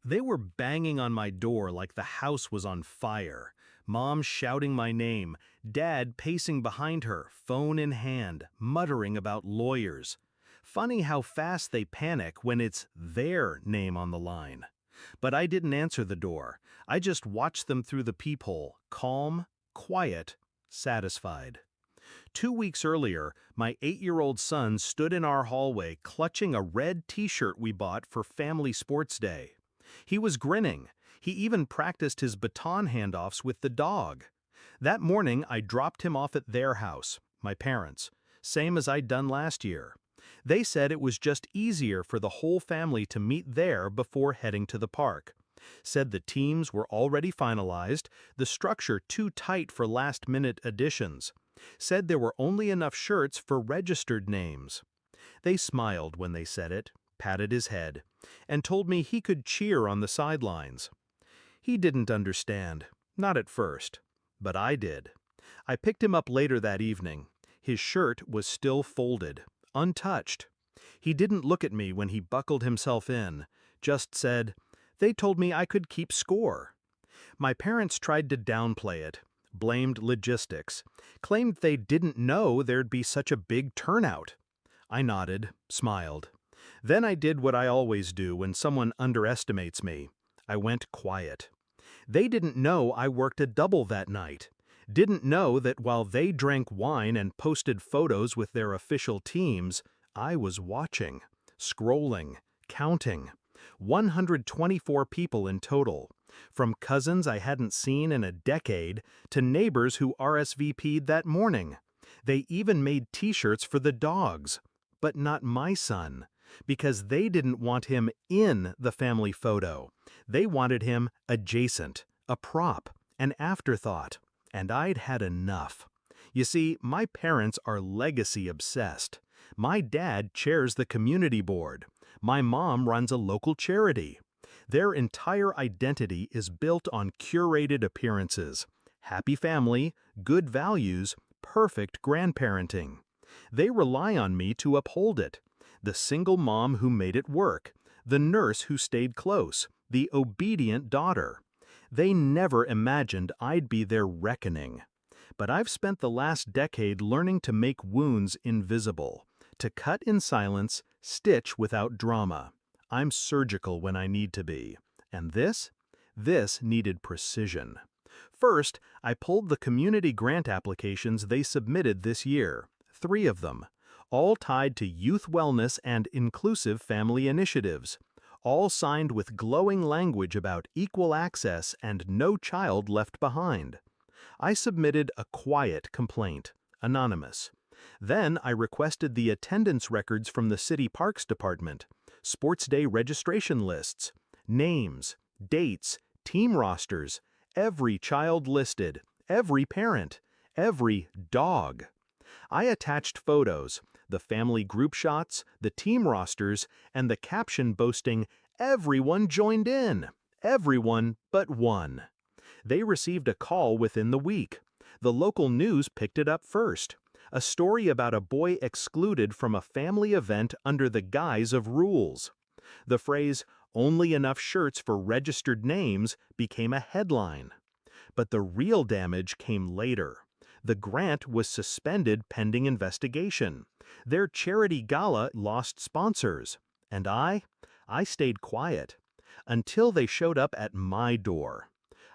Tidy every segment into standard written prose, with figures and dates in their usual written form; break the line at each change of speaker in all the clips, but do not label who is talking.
They were banging on my door like the house was on fire. Mom shouting my name, Dad pacing behind her, phone in hand, muttering about lawyers. Funny how fast they panic when it's their name on the line. But I didn't answer the door. I just watched them through the peephole, calm, quiet, satisfied. 2 weeks earlier, my 8-year-old son stood in our hallway clutching a red t-shirt we bought for Family Sports Day. He was grinning. He even practiced his baton handoffs with the dog. That morning, I dropped him off at their house, my parents, same as I'd done last year. They said it was just easier for the whole family to meet there before heading to the park. Said the teams were already finalized, the structure too tight for last-minute additions. Said there were only enough shirts for registered names. They smiled when they said it, patted his head, and told me he could cheer on the sidelines. He didn't understand, not at first, but I did. I picked him up later that evening. His shirt was still folded, untouched. He didn't look at me when he buckled himself in, just said, "They told me I could keep score." My parents tried to downplay it, blamed logistics, claimed they didn't know there'd be such a big turnout. I nodded, smiled. Then I did what I always do when someone underestimates me. I went quiet. They didn't know I worked a double that night. Didn't know that while they drank wine and posted photos with their official teams, I was watching, scrolling, counting. 124 people in total. From cousins I hadn't seen in a decade to neighbors who RSVP'd that morning. They even made t-shirts for the dogs, but not my son, because they didn't want him in the family photo. They wanted him adjacent, a prop, an afterthought, and I'd had enough. You see, my parents are legacy obsessed. My dad chairs the community board. My mom runs a local charity. Their entire identity is built on curated appearances, happy family, good values, perfect grandparenting. They rely on me to uphold it. The single mom who made it work, the nurse who stayed close, the obedient daughter. They never imagined I'd be their reckoning. But I've spent the last decade learning to make wounds invisible, to cut in silence, stitch without drama. I'm surgical when I need to be. And this needed precision. First, I pulled the community grant applications they submitted this year, 3 of them, all tied to youth wellness and inclusive family initiatives, all signed with glowing language about equal access and no child left behind. I submitted a quiet complaint, anonymous. Then I requested the attendance records from the City Parks Department, Sports Day registration lists, names, dates, team rosters, every child listed, every parent, every dog. I attached photos, the family group shots, the team rosters, and the caption boasting, "Everyone joined in, everyone but one." They received a call within the week. The local news picked it up first. A story about a boy excluded from a family event under the guise of rules. The phrase, "only enough shirts for registered names," became a headline. But the real damage came later. The grant was suspended pending investigation. Their charity gala lost sponsors. And I stayed quiet. Until they showed up at my door.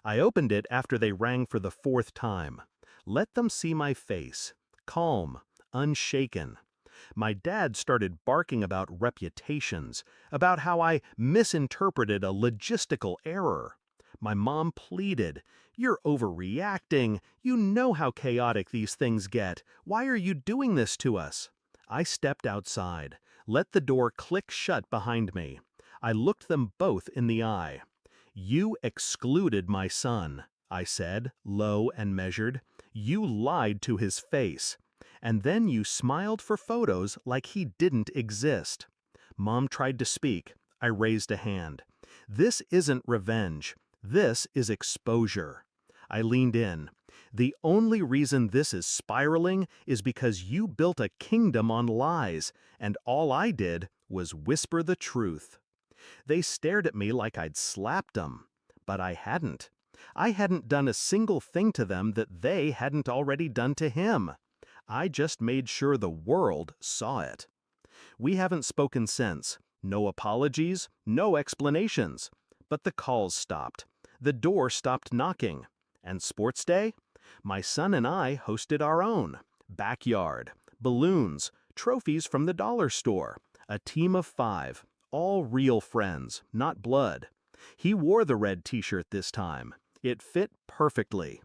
I opened it after they rang for the 4th time. Let them see my face. Calm, unshaken. My dad started barking about reputations, about how I misinterpreted a logistical error. My mom pleaded, "You're overreacting. You know how chaotic these things get. Why are you doing this to us?" I stepped outside, let the door click shut behind me. I looked them both in the eye. "You excluded my son," I said, low and measured. "You lied to his face. And then you smiled for photos like he didn't exist." Mom tried to speak. I raised a hand. "This isn't revenge. This is exposure." I leaned in. "The only reason this is spiraling is because you built a kingdom on lies, and all I did was whisper the truth." They stared at me like I'd slapped them. But I hadn't. I hadn't done a single thing to them that they hadn't already done to him. I just made sure the world saw it. We haven't spoken since. No apologies, no explanations. But the calls stopped. The door stopped knocking. And sports day? My son and I hosted our own. Backyard, balloons, trophies from the dollar store. A team of 5, all real friends, not blood. He wore the red t-shirt this time. It fit perfectly.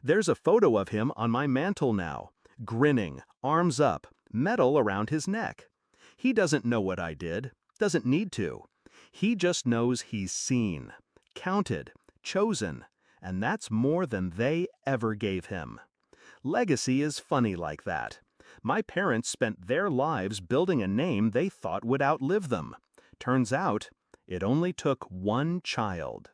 There's a photo of him on my mantle now, grinning, arms up, medal around his neck. He doesn't know what I did, doesn't need to. He just knows he's seen, counted, chosen, and that's more than they ever gave him. Legacy is funny like that. My parents spent their lives building a name they thought would outlive them. Turns out, it only took one child.